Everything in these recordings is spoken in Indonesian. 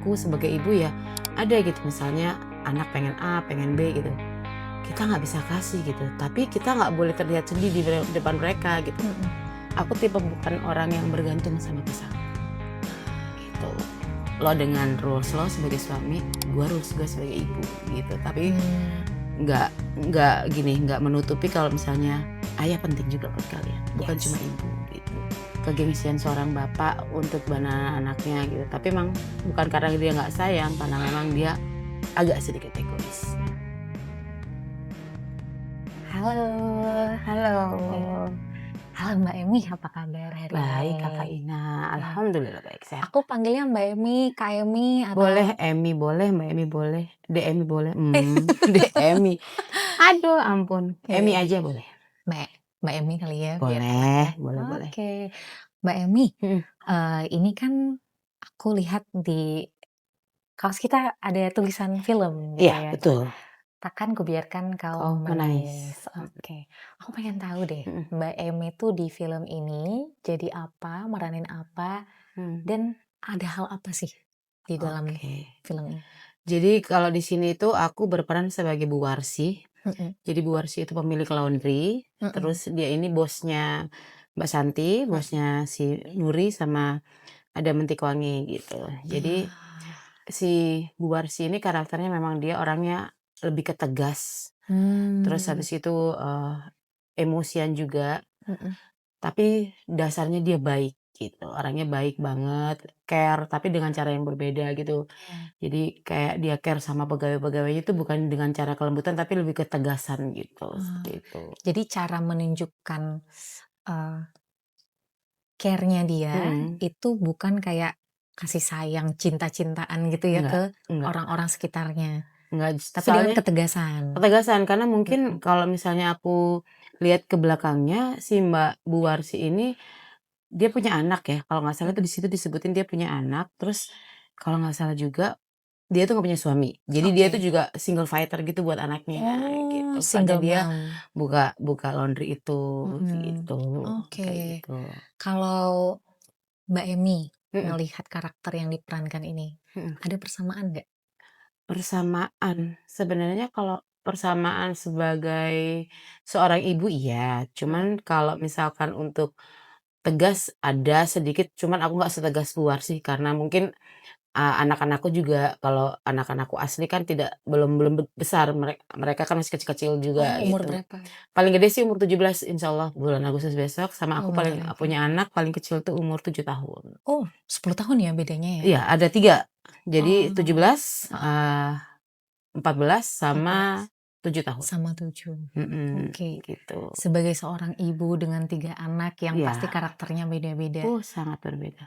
aku sebagai ibu ya, ada gitu misalnya anak pengen A, pengen B gitu. Kita nggak bisa kasih gitu, tapi kita nggak boleh terlihat sedih di depan mereka gitu. Mhm. Aku tipe bukan orang yang bergantung sama pasangan, gitu. Lo dengan rules lo sebagai suami, gue rules gue sebagai ibu gitu. Tapi Mmm, nggak nggak menutupi kalau misalnya ayah penting juga buat kalian, bukan cuma yes. ibu gitu. Kegengsian seorang bapak untuk anaknya gitu, tapi emang bukan karena dia nggak sayang, karena memang dia agak sedikit egois. Halo, Halo, halo Mbak Emi, apa kabar hari ini? baik Kakak Ina, Oke, alhamdulillah baik, sehat. aku panggilnya Mbak Emi, Kak Emi, Boleh atau Emi boleh, Mbak Emi boleh, Emi boleh, Emi. Aduh ampun, Emi Oke, aja boleh? Mbak Mbak Emi kali ya, biar enak Boleh ya. boleh boleh. Oke, Mbak Emi, Mhm, ini kan aku lihat di kaos kita ada tulisan film gitu iya ya, betul, "Takkan Kubiarkan kau Kau menangis. Menangis." Oke, aku pengen tahu deh, Mhm, Mbak Emi tuh di film ini jadi apa, meranin apa, mmm, dan ada hal apa sih di dalam oke. film ini? Jadi kalau di sini tuh aku berperan sebagai Bu Warsih. Mhm Jadi Bu Warsih itu pemilik laundry, mhm terus dia ini bosnya Mbak Santi, mhm. bosnya si Nuri sama ada Mentik Wangi gitu. Jadi Ah, si Bu Warsih ini karakternya memang dia orangnya lebih ke tegas, terus mmm, habis itu, emosian juga, mhm. tapi dasarnya dia baik gitu, orangnya baik banget, care, tapi dengan cara yang berbeda gitu. Oke. Jadi kayak dia care sama pegawai-pegawainya itu bukan dengan cara kelembutan, tapi lebih ketegasan gitu, Oh, seperti itu. jadi cara menunjukkan, eee, care-nya dia Mhm, itu bukan kayak kasih sayang, cinta-cintaan gitu ya enggak ke enggak orang-orang sekitarnya, enggak, tapi dengan soalnya ketegasan. ketegasan, karena mungkin Mhm. kalau misalnya aku lihat ke belakangnya, si Mbak Buwarsi ini, dia punya anak ya, kalau nggak salah tuh Mhm. di situ disebutin dia punya anak, terus kalau nggak salah juga, dia tuh nggak punya suami. Jadi dia tuh Oke. juga single fighter gitu buat anaknya, Oh, gitu. Makanya single dia mom. buka buka laundry itu, Mhm. gitu, kayak Oke. gitu. Kalau Mbak Emi Mhm ngelihat karakter yang diperankan ini, mhm. ada persamaan nggak? Persamaan, sebenarnya kalau persamaan sebagai seorang ibu iya, Mhm. cuman kalau misalkan untuk tegas ada sedikit, cuman aku nggak setegas luar sih, karena mungkin, anak-anakku juga kalau anak-anakku asli kan belum belum besar, mereka kan masih kecil-kecil Oh, juga umur gitu. berapa? Paling gede sih umur 17 insyaallah bulan Agustus besok, sama Oh, aku bentar paling lagi. punya anak paling kecil tuh umur 7 tahun. Oh, 10 tahun ya bedanya ya? Iya ada 3 jadi Oh, 17, heeh, 14 sama 14 7 tahun. sama 7. Mhm, Oke. gitu. Sebagai seorang ibu dengan 3 anak yang pasti Iya, karakternya beda-beda sangat berbeda.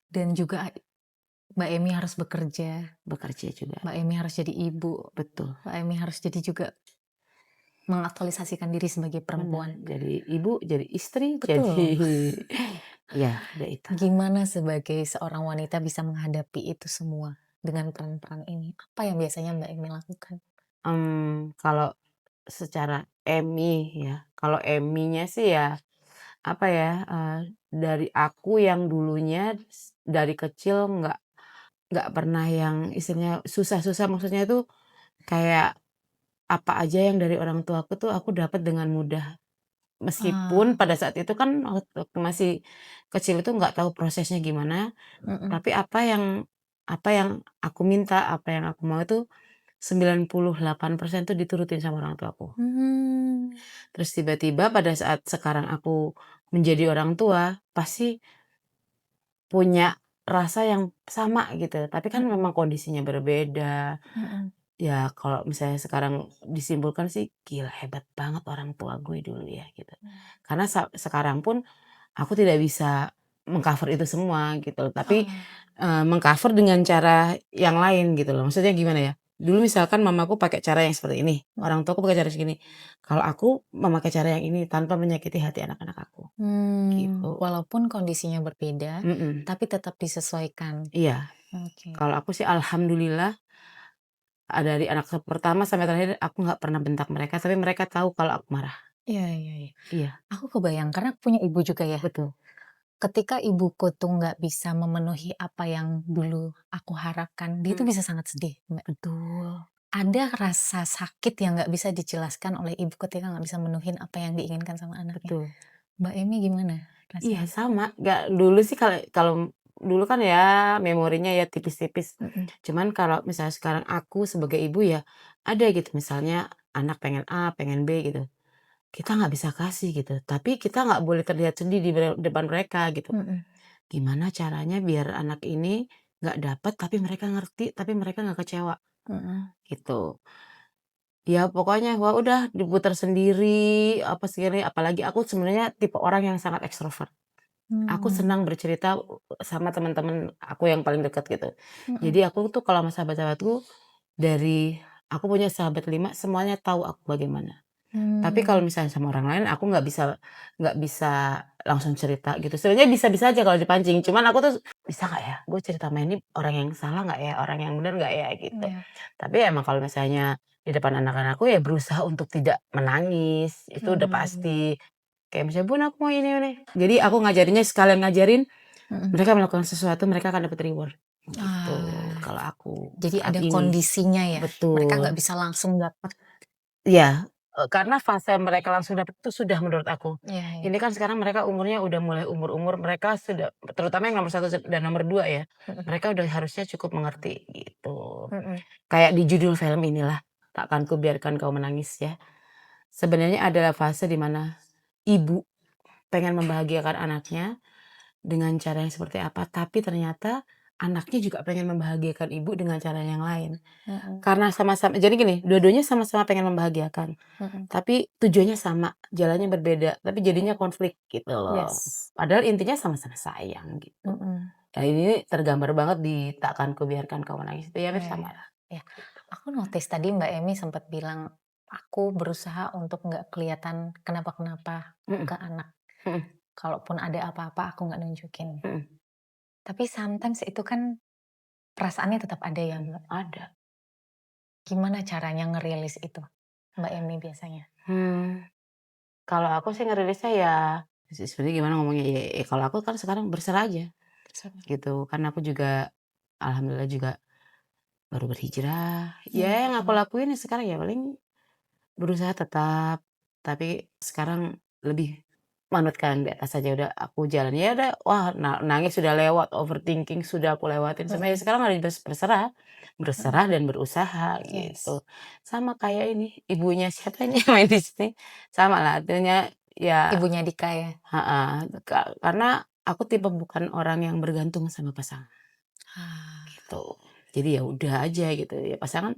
dan juga Mbak Emi harus bekerja, Bekerja juga, Mbak Emi harus jadi ibu, betul, Mbak Emi harus jadi juga mengaktualisasikan diri sebagai benar. perempuan. Jadi ibu, jadi istri, jadi Betul. ya ada itu. Gimana sebagai seorang wanita bisa menghadapi itu semua dengan peran-peran ini? Apa yang biasanya Mbak Emi lakukan? Kalau secara Emmy ya, kalau Emmy-nya sih ya, apa ya, dari aku yang dulunya dari kecil nggak pernah yang istilahnya susah-susah, maksudnya itu kayak apa aja yang dari orang tuaku tuh aku dapat dengan mudah. Meskipun Ah, pada saat itu kan waktu masih kecil itu nggak tahu prosesnya gimana, mhm. tapi apa yang aku minta, apa yang aku mau itu 98% tuh diturutin sama orang tuaku. Mmm, Terus tiba-tiba pada saat sekarang aku menjadi orang tua, pasti punya rasa yang sama gitu, tapi kan mhm memang kondisinya berbeda. mhm. Ya kalau misalnya sekarang disimpulkan sih, gila hebat banget orang tua gue dulu ya gitu. Karena sekarang pun aku tidak bisa meng-cover itu semua gitu loh, tapi, Ah, meng-cover dengan cara yang lain gitu loh. Maksudnya gimana ya, dulu misalkan mamaku pakai cara yang seperti ini, mhm. orang tuaku pakai cara segini. Kalau aku memakai cara yang ini tanpa menyakiti hati anak-anak aku, gitu. Walaupun kondisinya berbeda, Mhm, tapi tetap disesuaikan. iya. Oke. Kalau aku sih alhamdulillah, dari anak pertama sampai terakhir aku nggak pernah bentak mereka, tapi mereka tahu kalau aku marah. Iya iya iya. Iya, Aku kebayang karena aku punya ibu juga ya. betul. ketika ibuku tuh nggak bisa memenuhi apa yang dulu aku harapkan, dia tuh Mmm. bisa sangat sedih, Mbak. Betul. Ada rasa sakit yang nggak bisa dijelaskan oleh ibu ketika nggak bisa menuhin apa yang diinginkan sama anaknya. Betul. Mbak Emi gimana Iya rasanya? sama, nggak dulu sih kalau kalau dulu kan ya memorinya ya tipis-tipis. Mhm, Cuman kalau misalnya sekarang aku sebagai ibu ya, ada gitu misalnya anak pengen A, pengen B gitu, kita nggak bisa kasih gitu, tapi kita nggak boleh terlihat sedih di depan mereka gitu. mhm, Gimana caranya biar anak ini nggak dapat tapi mereka ngerti, tapi mereka nggak kecewa, mhm. gitu. Ya pokoknya, wah udah diputar sendiri, apa sendiri, apalagi aku sebenarnya tipe orang yang sangat ekstrovert. Aku Mmm, senang bercerita sama teman-teman aku yang paling dekat gitu. mhm, Jadi aku tuh kalau sama sahabat-sahabatku dari aku punya sahabat 5 semuanya tahu aku bagaimana. Tapi kalau mmm, misalnya sama orang lain aku nggak bisa langsung cerita gitu. Sebenarnya bisa-bisa aja kalau dipancing, cuman aku tuh, "Bisa nggak ya gue cerita sama ini orang yang salah nggak ya? Orang yang bener nggak ya?" Gitu. iya, Tapi emang kalau misalnya di depan anak-anakku ya berusaha untuk tidak menangis, itu udah mmm, pasti. Kayak misalnya, "Bun aku mau ini." Jadi aku ngajarinnya sekalian ngajarin, mhm. mereka melakukan sesuatu mereka akan dapat reward, gitu Ah, kalau aku jadi saat ada ini. kondisinya ya? Mereka nggak Betul. bisa langsung dapat. Iya, karena fase mereka langsung dapet itu sudah menurut aku. Iya, iya, Ini kan sekarang mereka umurnya udah mulai umur-umur mereka sudah terutama yang nomor satu dan nomor 2 ya, mhm, mereka udah harusnya cukup mengerti gitu. mhm, Kayak di judul film inilah, "Takkan Kubiarkan Kau Menangis" ya. Sebenarnya adalah fase di mana ibu pengen membahagiakan anaknya dengan cara yang seperti apa, tapi ternyata anaknya juga pengen membahagiakan ibu dengan cara yang lain. mhm, Karena sama-sama jadi gini, dua-duanya sama-sama pengen membahagiakan. mhm. Tapi tujuannya sama, jalannya berbeda, tapi jadinya konflik gitu loh. Yes, Padahal intinya sama-sama sayang gitu. mhm, Nah ini tergambar banget di Takkan Kubiarkan Kau Menangis itu ya hampir iya, iya, samalah. iya. Aku notice tadi Mbak Emi sempat bilang, "Aku berusaha untuk nggak kelihatan kenapa-kenapa Mhm, ke anak. mhm, Kalaupun ada apa-apa aku nggak nunjukin." mhm, Tapi sometimes itu kan perasaannya tetap ada ya, mhm, Mbak. ada. Gimana caranya ngerilis itu, Mbak Emi biasanya? Mmm, kalau aku sih ngerilisnya ya, sebenarnya gimana ngomongnya, ya kalau aku kan sekarang berserah aja Terserah. gitu, karena aku juga alhamdulillah juga baru berhijrah. Ya yang aku Mmm, lakuin ya sekarang ya paling berusaha tetap, tapi sekarang lebih manutkan di atas aja udah aku jalan, ya udah, wah nangis sudah lewat, overthinking sudah aku lewatin, sampai mhm, sekarang lagi berserah, mhm, berserah dan berusaha yes, gitu. Sama kayak ini, ibunya siapa ini yang main di sini, sama lah artinya ya ibunya Dika ya? heeh, karena aku tipe bukan orang yang bergantung sama pasangan, Ah, gitu. Jadi ya udah aja gitu, ya pasangan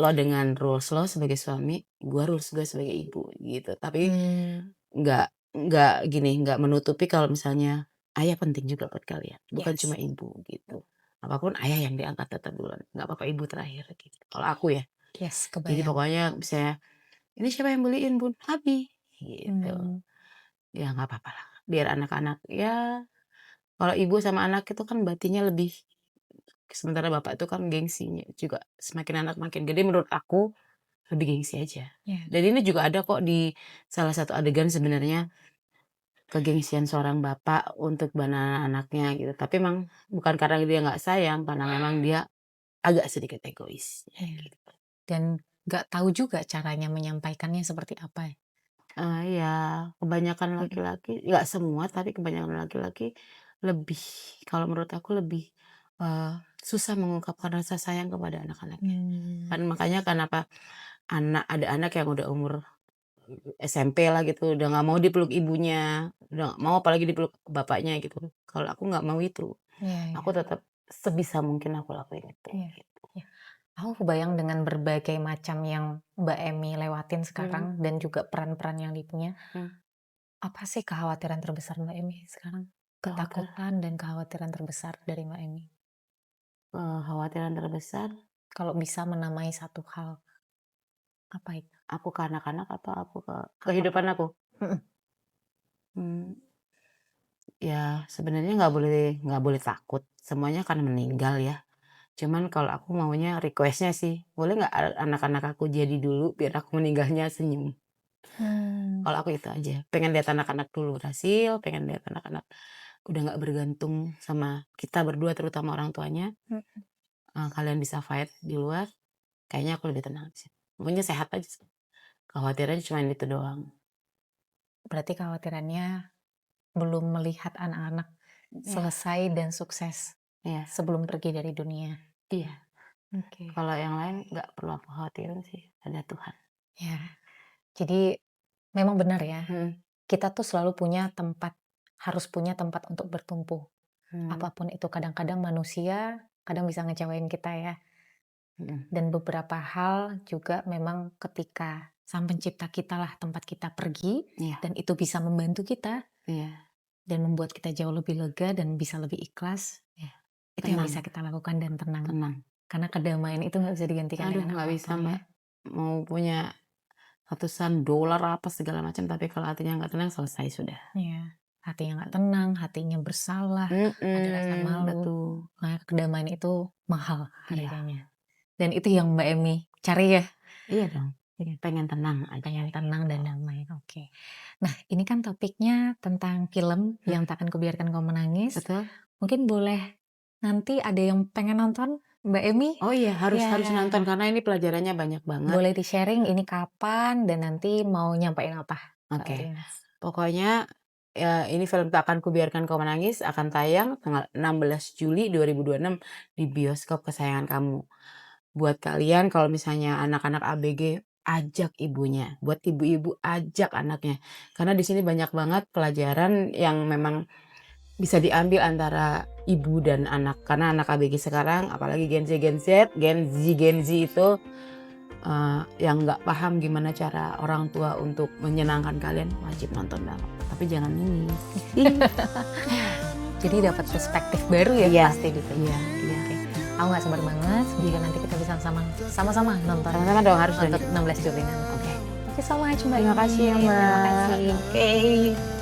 lo dengan rules lo sebagai suami, gua rules gue sebagai ibu gitu. Tapi mmm, nggak nggak gini, nggak menutupi kalau misalnya ayah penting juga buat kalian, bukan cuma yes, ibu gitu. Apapun ayah yang diangkat tetap duluan, nggak apa-apa ibu terakhir gitu. Kalau aku ya. yes, Jadi kebayang. pokoknya misalnya, "Ini siapa yang beliin Bun?" "Abi." Gitu. Mmm, Ya nggak apa-apa lah, biar anak-anak ya kalau ibu sama anak itu kan batinnya lebih, sementara bapak itu kan gengsinya juga semakin anak makin gede menurut aku lebih gengsi aja. iya, Dan ini juga ada kok di salah satu adegan sebenarnya, kegengsian seorang bapak untuk anaknya gitu. Tapi memang bukan karena dia nggak sayang, karena memang dia agak sedikit egois, ya iya, gitu. dan nggak tahu juga caranya menyampaikannya seperti apa ya? Iya, kebanyakan Mhm, laki-laki, nggak semua, tapi kebanyakan laki-laki lebih, kalau menurut aku lebih, eee, susah mengungkapkan rasa sayang kepada anak-anaknya. mmm, Kan makanya kenapa ada anak yang udah umur SMP lah gitu, udah nggak mau dipeluk ibunya, udah nggak mau apalagi dipeluk bapaknya gitu. Kalau aku nggak mau itu, iya, aku iya, tetap sebisa mungkin aku lakuin itu, iya, gitu. iya. Aku kebayang dengan berbagai macam yang Mbak Emi lewatin sekarang Mhm, dan juga peran-peran yang dipunya, mmm, apa sih kekhawatiran terbesar Mbak Emi sekarang? kekhawatiran Ketakutan dan kekhawatiran terbesar dari Mbak Emi? kekhawatiran terbesar, Kalau bisa menamai satu hal, apa itu? aku ke anak-anak atau aku ke Apa kehidupan aku? mhm, Mmm, ya sebenarnya nggak boleh takut, semuanya akan meninggal ya. Cuman kalau aku maunya request-nya sih, boleh nggak anak-anak aku jadi dulu biar aku meninggalnya senyum. mmm, Kalau aku itu aja, pengen lihat anak-anak dulu berhasil, pengen lihat anak-anakku udah nggak bergantung sama kita berdua terutama orang tuanya, kalian bisa fight di luar, kayaknya aku lebih tenang di sini. Pokoknya sehat aja sih, kekhawatirannya cuman itu doang. Berarti kekhawatirannya belum melihat anak-anak Iya selesai dan sukses iya sebelum pergi dari dunia. iya, Oke. kalau yang lain nggak perlu aku khawatirin sih, ada Tuhan. Ya, jadi memang benar ya, Mhm kita tuh selalu punya tempat, harus punya tempat untuk bertumpu. mhm Apapun itu, kadang-kadang manusia kadang bisa ngecewain kita ya. mhm, Dan beberapa hal juga memang ketika Sang Pencipta kita lah tempat kita pergi, iya dan itu bisa membantu kita iya, dan membuat kita jauh lebih lega dan bisa lebih ikhlas. iya, Itu yang tenang bisa kita lakukan dan tenang. tenang. Karena kedamaian itu nggak bisa digantikan Aduh dengan nggak bisa apapun ya. Mbak, mau punya ratusan dolar apa segala macam, tapi kalau hatinya nggak tenang selesai sudah. Iya. Hatinya nggak tenang, hatinya bersalah, ada rasa malu. Betul. Nah, kedamaian itu mahal Iya harganya. Dan itu yang Mbak Emi cari ya? iya dong, Iya. pengen tenang aja. Pengen tenang dan damai, oke. Nah, ini kan topiknya tentang film yang Tak Akan Kubiarkan Kau Menangis. Betul? Mungkin boleh nanti ada yang pengen nonton, Mbak Emi? Oh iya, harus Ya, harus nonton karena ini pelajarannya banyak banget. boleh di-sharing ini kapan dan nanti mau nyampein apa ke Oke, audiens? pokoknya, ini film Tak Akan Kubiarkan Kau Menangis akan tayang tanggal 16 Juli 2026 di bioskop kesayangan kamu. Buat kalian kalau misalnya anak-anak ABG, ajak ibunya, buat ibu-ibu ajak anaknya. Karena di sini banyak banget pelajaran yang memang bisa diambil antara ibu dan anak. Karena anak ABG sekarang apalagi Gen Z itu, yang nggak paham gimana cara orang tua untuk menyenangkan kalian, wajib nonton banget. Tapi jangan ini. Jadi dapat perspektif baru ya Iya, pasti di film. iya iya. Oke. Aku nggak sabar banget jika nanti kita bisa sama-sama nonton Sama-sama dong harus dong. untuk 16 Juli nanti. Oke. Thank you so much Mbak Terima kasih ya, Emi. Terima Mbak. kasih. Oke.